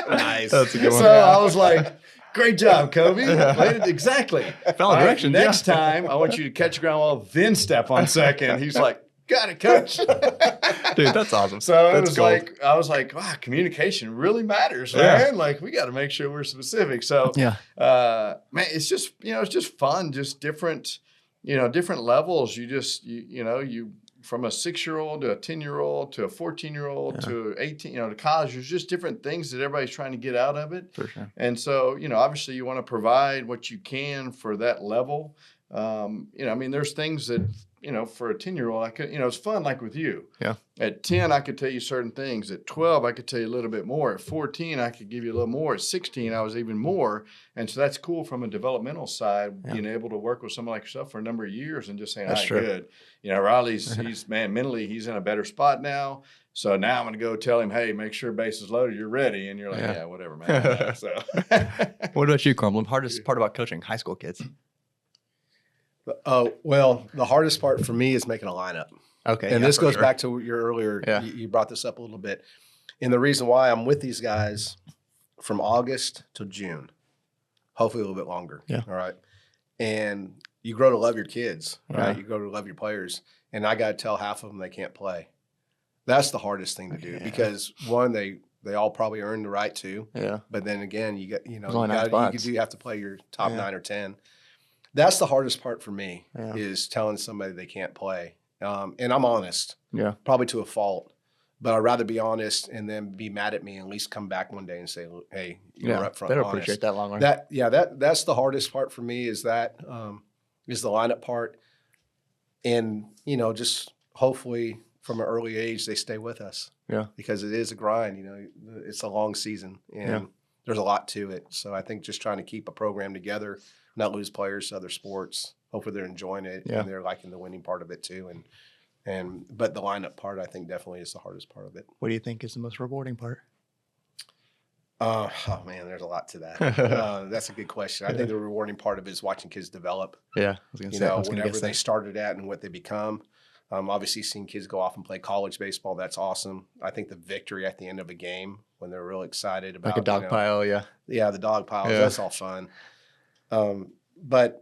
Nice. That's a good one. So I was like, great job, Kobe. Played it exactly. Followed directions, Next yeah. time, I want you to catch a ground ball, then step on second. He's like, got it, coach. Dude, that's awesome. So that's I was like, wow, communication really matters, Yeah. man. Like, we got to make sure we're specific. So, Yeah. Man, it's just, it's just fun, just different, different levels. You from a 6-year-old to a 10-year-old to a 14-year-old to 18, to college, there's just different things that everybody's trying to get out of it. For sure. And so, obviously you want to provide what you can for that level. You know, I mean, there's things that, you know, for a 10-year-old, I could, you know, it's fun like with you. Yeah. At 10, I could tell you certain things. At 12, I could tell you a little bit more. At 14, I could give you a little more. At 16, I was even more. And so that's cool from a developmental side, being able to work with someone like yourself for a number of years and just saying, That's all true. right, good. You know, Riley's, man, mentally, he's in a better spot now. So now I'm going to go tell him, hey, make sure base is loaded. You're ready. And you're like, yeah, whatever, man. So. What about you, Cornblum? Hardest part about coaching high school kids? Oh, well, the hardest part for me is making a lineup. Okay. And yeah, this for goes sure. back to your earlier, Yeah. you brought this up a little bit. And the reason why I'm with these guys from August to June, hopefully a little bit longer. Yeah. All right. And you grow to love your kids, right? Yeah. You grow to love your players. And I got to tell half of them they can't play. That's the hardest thing to do because one, they all probably earn the right to. Yeah. But then again, you got, There's only 9 you spots. do have to play your top Yeah. 9 or 10. That's the hardest part for me Yeah. is telling somebody they can't play. And I'm honest, Yeah. probably to a fault, but I'd rather be honest and then be mad at me and at least come back one day and say, hey, you were up front Better honest. appreciate that long run. That's the hardest part for me is that is the lineup part. And, you know, just hopefully from an early age, they stay with us. Yeah. Because it is a grind, you know, it's a long season and Yeah. there's a lot to it. So I think just trying to keep a program together, not lose players to other sports. Hopefully they're enjoying it Yeah. and they're liking the winning part of it too. But the lineup part, I think definitely is the hardest part of it. What do you think is the most rewarding part? Oh man, there's a lot to that. That's a good question. I think the rewarding part of it is watching kids develop. Yeah. I was going to You say. I know, was gonna whatever guess they that. started at and what they become. Obviously, seeing kids go off and play college baseball, that's awesome. I think the victory at the end of a game when they're real excited about Like a dog you know, pile. Yeah. Yeah, the dog piles. Yeah. That's all fun. But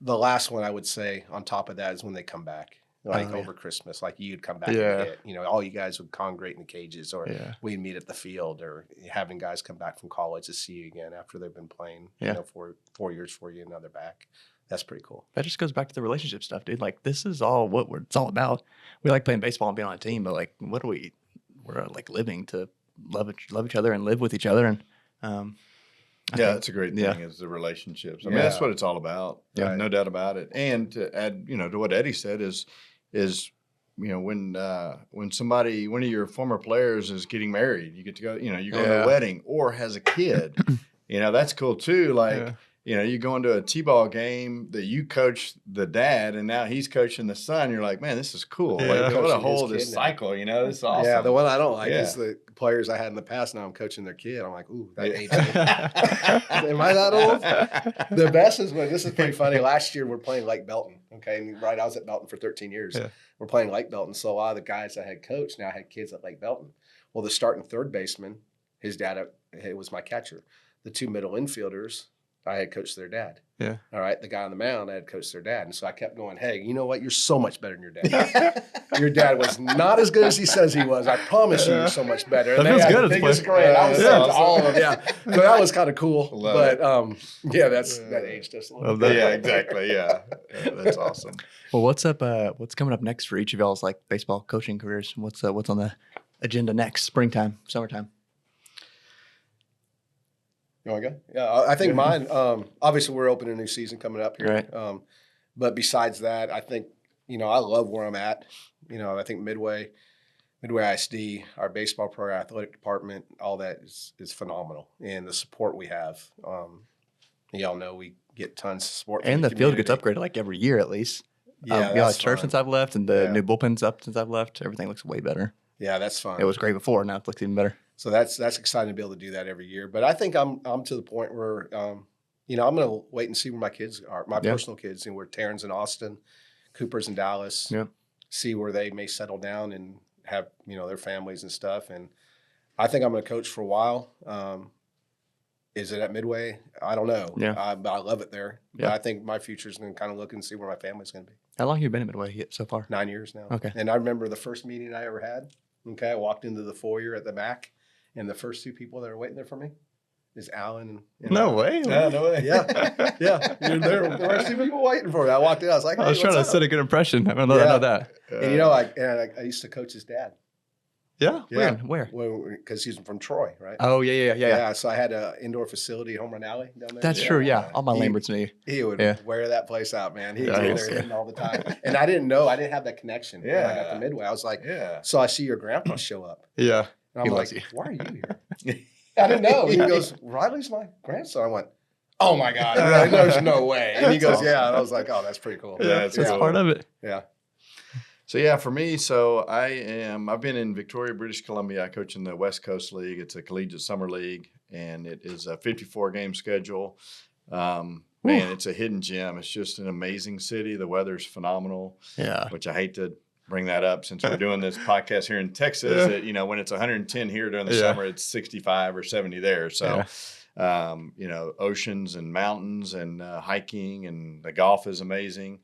the last one I would say on top of that is when they come back, like Oh, yeah. over Christmas, like you'd come back Yeah. and hit. You know, all you guys would congregate in the cages or Yeah. we'd meet at the field or having guys come back from college to see you again after they've been playing, Yeah. you know, for 4 years for you and now they're back. That's pretty cool. That just goes back to the relationship stuff, dude. Like, this is all what it's all about. We like playing baseball and being on a team, but like, what are we? We're like living to love each other and live with each other. And I Yeah, think- that's a great thing yeah. is the relationships. I mean, Yeah. that's what it's all about. Yeah. Yeah, no doubt about it. And to add, you know, to what Eddie said is, you know, when one of your former players is getting married, you get to go, you know, you go to Yeah. a wedding or has a kid, you know, that's cool too. Like, Yeah. you know, you go into a T-ball game that you coach the dad and now he's coaching the son. You're like, man, this is cool. Yeah. Like, what a Coaching his whole kid this now. cycle, you know, this is awesome. Yeah, the one I don't like Yeah. is the players I had in the past. Now I'm coaching their kid. I'm like, ooh, that Yeah. age. Am I that old? The best is when this is pretty funny. Last year we're playing Lake Belton. Okay, and right, I was at Belton for 13 years. Yeah. We're playing Lake Belton, so a lot of the guys I had coached now had kids at Lake Belton. Well, the starting third baseman, his dad, it was my catcher. The two middle infielders, I had coached their dad. Yeah. All right. The guy on the mound, I had coached their dad. And so I kept going, hey, you know what? You're so much better than your dad. Your dad was not as good as he says he was. I promise you, you're so much better. And That feels they had good the as a biggest player. grade. I was Yeah, saying to that's all of them. Yeah. So that was kind of cool. Love But yeah, that aged us a little Love bit. that. Yeah, exactly. Yeah. That's awesome. Well, what's up? What's coming up next for each of y'all's like baseball coaching careers? What's on the agenda next? Springtime, summertime. You want to go? Yeah, I think mine. Obviously, we're opening a new season coming up here. Right. But besides that, I think I love where I'm at. I think Midway ISD, our baseball program, athletic department, all that is phenomenal, and the support we have. Y'all know we get tons of support, from And the field gets community. upgraded like every year at least. Yeah, Yeah, that's it's turf fun. since I've left, and the Yeah. new bullpen's up since I've left. Everything looks way better. Yeah, that's fun. It was great before. Now it looks even better. So that's exciting to be able to do that every year. But I think I'm to the point where I'm going to wait and see where my kids are, my Yeah. personal kids, and where Taryn's in Austin, Cooper's in Dallas. Yeah. See where they may settle down and have their families and stuff. And I think I'm going to coach for a while. Is it at Midway? I don't know. Yeah. But I love it there. Yeah. But I think my future is going to kind of look and see where my family's going to be. How long have you been at Midway so far? 9 years now. Okay. And I remember the first meeting I ever had. Okay. I walked into the foyer at the MAC, and the first two people that were waiting there for me is Alan and way. Yeah, no way. Yeah. Yeah. You're there. There were two people waiting for me. I walked in. I was like, hey, I was trying to what's set up? a good impression. I know Yeah. that. And I used to coach his dad. Yeah. Yeah. Where? Because he's from Troy, right? Oh, yeah. Yeah. So I had an indoor facility, Home Run Alley down there. That's true. Yeah. All my He- Lamberts knew you. He would Yeah. wear that place out, man. He Yeah, was in he's there good. hitting all the time. And I didn't know. I didn't have that connection when I got to Midway. I was like, Yeah. so I see your grandpa show up. Yeah. And I'm He like, loves you. why are you here? I didn't know. He goes, Riley's my grandson. I went, oh my God, really? There's no way. And he goes, yeah. And I was like, oh, that's pretty cool. That's That's cool. part of it. Yeah. So yeah, for me, I've been in Victoria, British Columbia. I coach in the West Coast League. It's a collegiate summer league, and it is a 54-game schedule. Man, it's a hidden gem. It's just an amazing city. The weather's phenomenal, Yeah. which I hate to bring that up since we're doing this podcast here in Texas. That, when it's 110 here during the summer, it's 65 or 70 there. So, oceans and mountains and hiking, and the golf is amazing.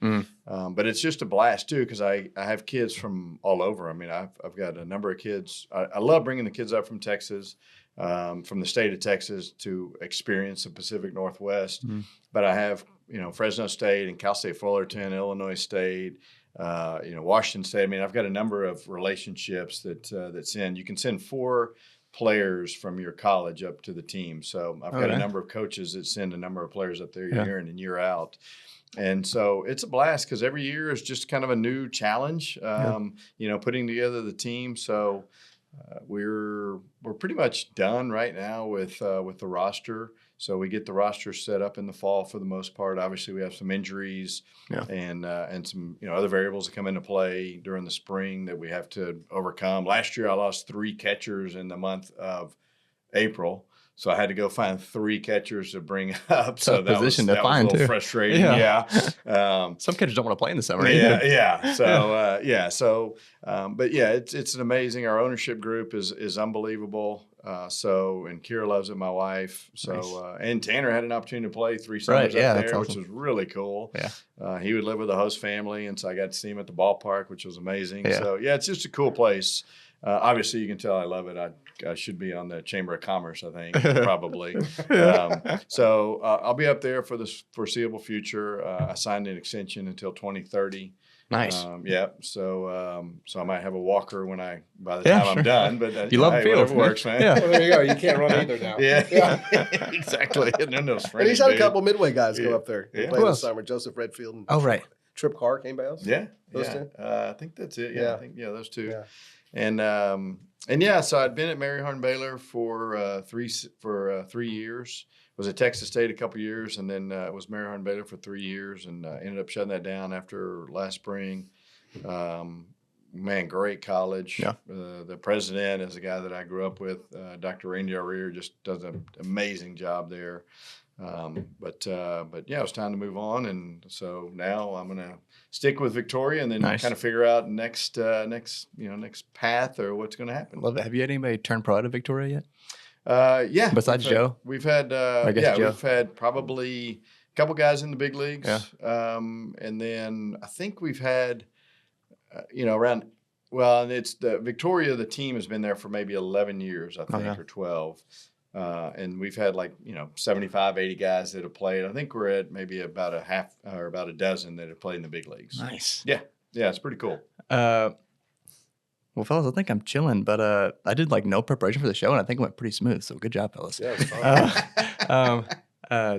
But it's just a blast too, because I have kids from all over. I mean, I've got a number of kids. I love bringing the kids up from Texas, from the state of Texas, to experience the Pacific Northwest. But I have, Fresno State and Cal State Fullerton, Illinois State, Washington State. I mean, I've got a number of relationships that send. You can send 4 players from your college up to the team. So I've got a number of coaches that send a number of players up there year in and year out. And so it's a blast, because every year is just kind of a new challenge, putting together the team. So we're pretty much done right now with the roster. So we get the roster set up in the fall for the most part. Obviously, we have some injuries and some other variables that come into play during the spring that we have to overcome. Last year, I lost 3 catchers in the month of April. So I had to go find 3 catchers to bring up. So that was to find, a little too. frustrating. Yeah. Yeah. Some catchers don't want to play in the summer. Yeah. So, but yeah, it's an amazing. Our ownership group is unbelievable. And Kira loves it, my wife. So, Nice. And Tanner had an opportunity to play 3 summers Yeah, up that's there, which awesome. was really cool. Yeah. He would live with the host family, and so I got to see him at the ballpark, which was amazing. Yeah. So, yeah, it's just a cool place. Obviously, you can tell I love it. I should be on the Chamber of Commerce, I think, probably. So I'll be up there for the foreseeable future. I signed an extension until 2030. Nice. So I might have a walker by the time I'm done. But You love the field. whatever works, man. Yeah. Well, there you go. You can't run either now. Yeah. Exactly. And then those And he's had a dude. couple Midway guys Yeah. go up there. Yeah. Play Who this else? summer. Joseph Redfield and Oh, right. Trip Clark. Anybody else? Yeah. Those yeah. 2? I think that's it. Yeah. Yeah. I think those 2. Yeah. And yeah, so I'd been at Mary Hardin Baylor for 3 years. Was at Texas State a couple years, and then was Mary Hardin Baylor for 3 years, and ended up shutting that down after last spring. Man, great college. Yeah. The president is a guy that I grew up with. Dr. Randy O'Rear just does an amazing job there. But yeah, it was time to move on, and so now I'm gonna stick with Victoria, and then Nice. kind of figure out next path or what's going to happen. Love it. Have you had anybody turn pro out of Victoria yet? Yeah. Besides Joe? We've had Joe. we've had probably a couple guys in the big leagues. Yeah. And then I think we've had around. Well, and it's the Victoria. The team has been there for maybe 11 years, I think, yeah. or 12. And we've had 75, 80 guys that have played. I think we're at maybe about a half or about a dozen that have played in the big leagues. Nice. Yeah, it's pretty cool. Well, fellas, I think I'm chilling, but I did no preparation for the show, and I think it went pretty smooth. So good job, fellas. Yeah, it's fun.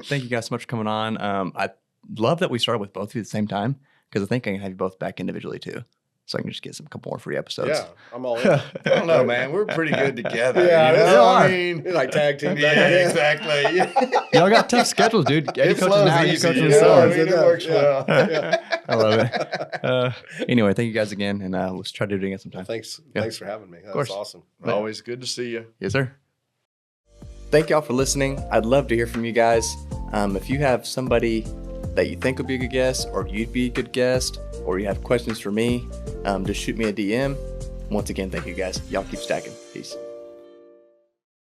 Thank you guys so much for coming on. I love that we started with both of you at the same time, because I think I can have you both back individually too, so I can just get a couple more free episodes. Yeah, I'm all in. I don't know, man. We're pretty good together. Yeah, you know? they are. I mean, You're like tag team. yeah, exactly. Y'all got tough schedules, dude. Eddie It coaches flows now, you easy, coach you in know? the I summer. mean, it Yeah. works Yeah. well. Yeah. I love it. Anyway, thank you guys again, and let's try to do it again sometime. Thanks for having me. That's course. awesome. Always good to see you. Yes, sir. Thank y'all for listening. I'd love to hear from you guys. If you have somebody that you think would be a good guest, or you'd be a good guest, or you have questions for me, just shoot me a DM. Once again, thank you guys. Y'all keep stacking. Peace.